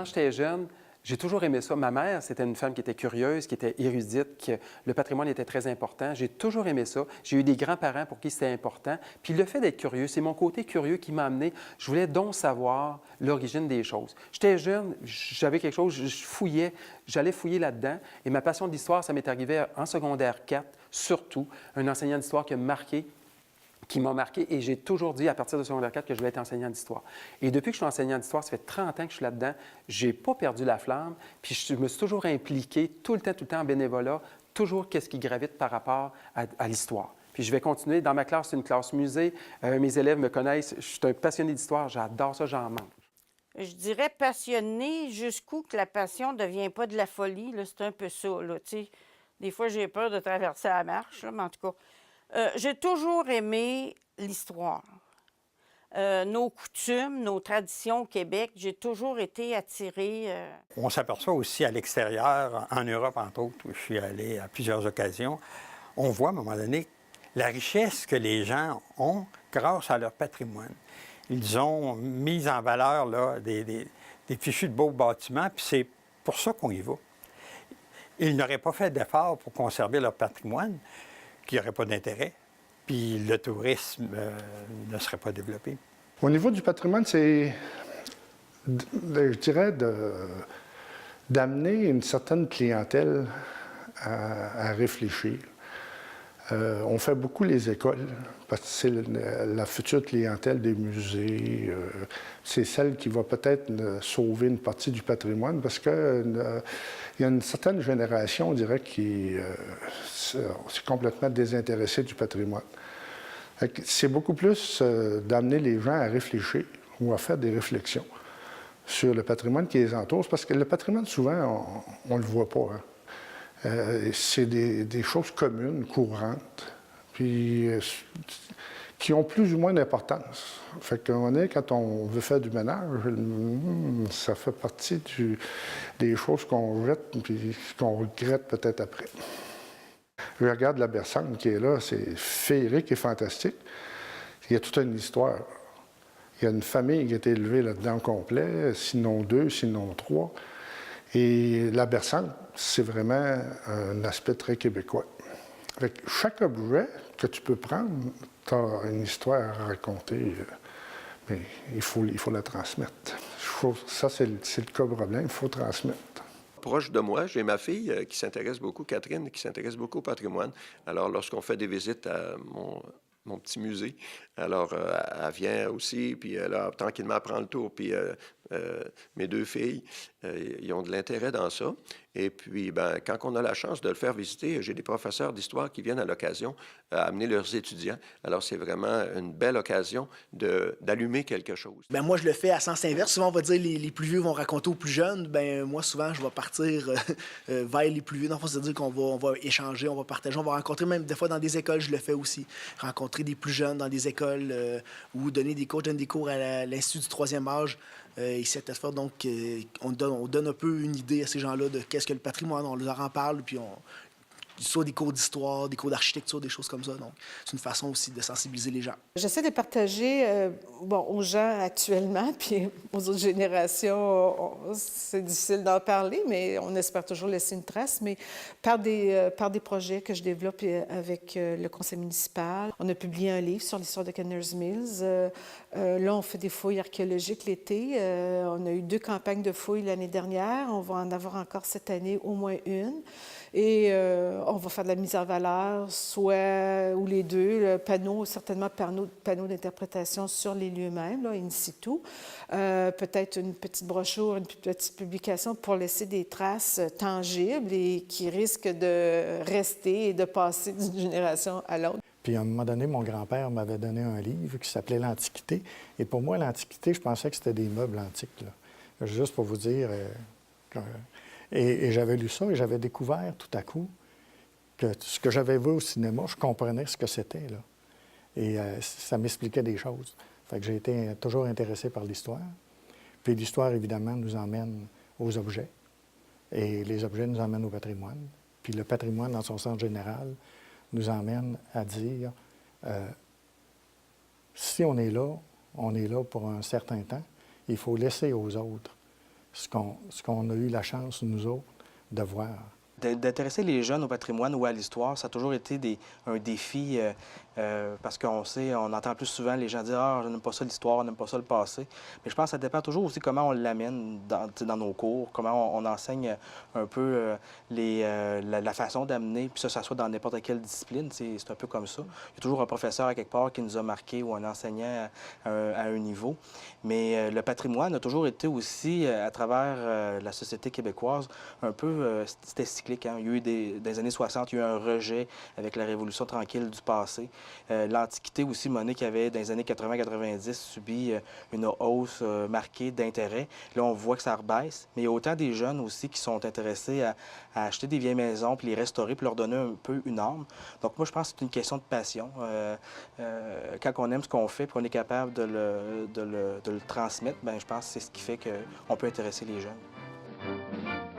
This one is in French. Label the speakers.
Speaker 1: quand j'étais jeune, j'ai toujours aimé ça. Ma mère, c'était une femme qui était curieuse, qui était érudite, que le patrimoine était très important. J'ai toujours aimé ça. J'ai eu des grands-parents pour qui c'était important. Puis le fait d'être curieux, c'est mon côté curieux qui m'a amené. Je voulais donc savoir l'origine des choses. J'étais jeune, j'avais quelque chose, je fouillais, j'allais fouiller là-dedans. Et ma passion d'histoire, ça m'est arrivé en secondaire 4, surtout. Un enseignant d'histoire qui m'a marqué et j'ai toujours dit à partir de secondaire 4 que je voulais être enseignant d'histoire. Et depuis que je suis enseignant d'histoire, ça fait 30 ans que je suis là-dedans, je n'ai pas perdu la flamme, puis je me suis toujours impliqué tout le temps en bénévolat, toujours qu'est-ce qui gravite par rapport à l'histoire. Puis je vais continuer. Dans ma classe, c'est une classe musée. Mes élèves me connaissent. Je suis un passionné d'histoire. J'adore ça, j'en mange.
Speaker 2: Je dirais passionné jusqu'où que la passion ne devient pas de la folie. Là, c'est un peu ça. Là, des fois, j'ai peur de traverser la marche, là, mais en tout cas, j'ai toujours aimé l'histoire. Nos coutumes, nos traditions au Québec, j'ai toujours été attirée.
Speaker 3: On s'aperçoit aussi à l'extérieur, en Europe entre autres, où je suis allé à plusieurs occasions, on voit à un moment donné la richesse que les gens ont grâce à leur patrimoine. Ils ont mis en valeur là, des fichus de beaux bâtiments, puis c'est pour ça qu'on y va. Ils n'auraient pas fait d'efforts pour conserver leur patrimoine, qui n'aurait pas d'intérêt, puis le tourisme ne serait pas développé.
Speaker 4: Au niveau du patrimoine, c'est, je dirais, d'amener une certaine clientèle à réfléchir. On fait beaucoup les écoles, parce que c'est la future clientèle des musées. C'est celle qui va peut-être sauver une partie du patrimoine, parce qu'il y a une certaine génération, on dirait, qui c'est complètement désintéressée du patrimoine. C'est beaucoup plus d'amener les gens à réfléchir ou à faire des réflexions sur le patrimoine qui les entoure, parce que le patrimoine, souvent, on ne le voit pas. Hein. C'est des choses communes, courantes, puis qui ont plus ou moins d'importance. Fait qu'on est, quand on veut faire du ménage, ça fait partie des choses qu'on jette puis qu'on regrette peut-être après. Je regarde la Bersane qui est là, c'est féerique et fantastique. Il y a toute une histoire. Il y a une famille qui a été élevée là-dedans au complet, sinon 2, sinon 3. Et la Bersane, c'est vraiment un aspect très québécois. Avec chaque objet que tu peux prendre, tu as une histoire à raconter, mais il faut la transmettre. Ça, c'est le cas problème, il faut transmettre.
Speaker 5: Proche de moi, j'ai ma fille qui s'intéresse beaucoup, Catherine, qui s'intéresse beaucoup au patrimoine. Alors, lorsqu'on fait des visites à mon petit musée, alors elle vient aussi, puis là, tranquillement, elle prend le tour, puis mes 2 filles, ils ont de l'intérêt dans ça. Et puis, ben, quand on a la chance de le faire visiter, j'ai des professeurs d'histoire qui viennent à l'occasion amener leurs étudiants. Alors, c'est vraiment une belle occasion d'allumer quelque chose.
Speaker 6: Ben moi, je le fais à sens inverse. Souvent, on va dire les plus vieux vont raconter aux plus jeunes. Ben moi, souvent, je vais partir vers les plus vieux. Dans le fond, c'est-à-dire qu'on va échanger, on va partager, on va rencontrer même des fois dans des écoles, je le fais aussi. Rencontrer des plus jeunes dans des écoles ou donner des cours. Je donne des cours à l'Institut du 3e âge. Ici à Thetford, donc on donne un peu une idée à ces gens-là de qu'est-ce que le patrimoine, on leur en parle, puis soit des cours d'histoire, des cours d'architecture, des choses comme ça. Donc, c'est une façon aussi de sensibiliser les gens.
Speaker 7: J'essaie de partager aux gens actuellement, puis aux autres générations, c'est difficile d'en parler, mais on espère toujours laisser une trace. Mais par des projets que je développe avec le conseil municipal, on a publié un livre sur l'histoire de Kenner's Mills. Là, on fait des fouilles archéologiques l'été. On a eu 2 campagnes de fouilles l'année dernière. On va en avoir encore cette année au moins une. Et on va faire de la mise en valeur, soit ou les deux, le panneau, certainement panneau d'interprétation sur les lieux mêmes, là, in situ. Peut-être une petite brochure, une petite publication pour laisser des traces tangibles et qui risquent de rester et de passer d'une génération à l'autre.
Speaker 8: Puis à un moment donné, mon grand-père m'avait donné un livre qui s'appelait l'Antiquité. Et pour moi, l'Antiquité, je pensais que c'était des meubles antiques, là. Juste pour vous dire... Et j'avais lu ça et j'avais découvert tout à coup que ce que j'avais vu au cinéma, je comprenais ce que c'était, là. Et ça m'expliquait des choses. Fait que j'ai été toujours intéressé par l'histoire. Puis l'histoire, évidemment, nous emmène aux objets. Et les objets nous emmènent au patrimoine. Puis le patrimoine, dans son sens général, nous emmène à dire si on est là pour un certain temps. Il faut laisser aux autres ce qu'on a eu la chance, nous autres, de voir.
Speaker 9: D'intéresser les jeunes au patrimoine ou à l'histoire, ça a toujours été un défi parce qu'on sait, on entend plus souvent les gens dire « Ah, je n'aime pas ça l'histoire, on n'aime pas ça le passé ». Mais je pense que ça dépend toujours aussi comment on l'amène dans nos cours, comment on enseigne un peu la façon d'amener, puis ça soit dans n'importe quelle discipline, c'est un peu comme ça. Il y a toujours un professeur à quelque part qui nous a marqué ou un enseignant à un niveau. Mais le patrimoine a toujours été aussi, à travers la société québécoise, un peu, c'était cyclique. Hein. Il y a eu dans les années 60, il y a eu un rejet avec la Révolution tranquille du passé. L'Antiquité aussi, monnaie qui avait, dans les années 80-90, subi une hausse marquée d'intérêt. Là, on voit que ça rebaisse. Mais il y a autant des jeunes aussi qui sont intéressés à acheter des vieilles maisons, puis les restaurer, puis leur donner un peu une âme. Donc moi, je pense que c'est une question de passion. Quand on aime ce qu'on fait, puis qu'on est capable de le transmettre, bien, je pense que c'est ce qui fait qu'on peut intéresser les jeunes.